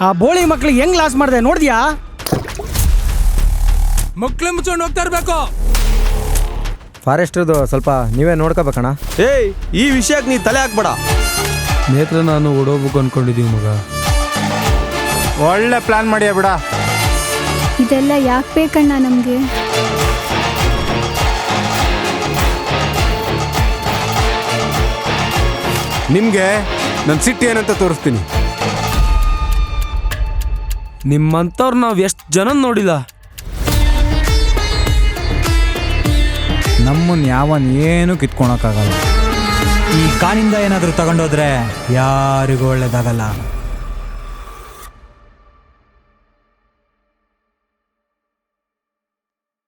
ಆ ಬೋಳಿ ಮಕ್ಳಿಗೆ ಹೆಂಗ್ ಲಾಸ್ ಮಾಡಿದೆ ನೋಡಿದ್ಯಾ? ಮಕ್ಳು ಮುಚ್ಕೊಂಡು ಹೋಗ್ತಾ ಇರ್ಬೇಕು. ಫಾರೆಸ್ಟ್ರದು ಸ್ವಲ್ಪ ನೀವೇ ನೋಡ್ಕೋಬೇಕಣ್ಣ. ಏಯ್, ಈ ವಿಷಯಕ್ಕೆ ನೀ ತಲೆ ಹಾಕ್ಬೇಡ. ನೇತ್ರ ನಾನು ಓಡೋಗ್ಬೇಕು ಅನ್ಕೊಂಡಿದೀವಿ ಮಗ. ಒಳ್ಳೆ ಪ್ಲಾನ್ ಮಾಡಿಯ ಬಿಡ. ಇದೆಲ್ಲ ಯಾಕೆ ಬೇಕಣ್ಣ ನಮಗೆ? ನಿಮ್ಗೆ ನನ್ನ ಸಿಟ್ಟು ಏನಂತ ತೋರಿಸ್ತೀನಿ. ನಿಮ್ಮಂಥವ್ರು ನಾವು ಎಷ್ಟು ಜನ ನೋಡಿಲ್ಲ. ನಮ್ಮನ್ನು ಯಾವನ್ ಏನು ಕಿತ್ಕೊಳಕ್ಕಾಗಲ್ಲ. ಈ ಕಾನಿಂದ ಏನಾದರೂ ತಗೊಂಡೋದ್ರೆ ಯಾರಿಗೂ ಒಳ್ಳೇದಾಗಲ್ಲ.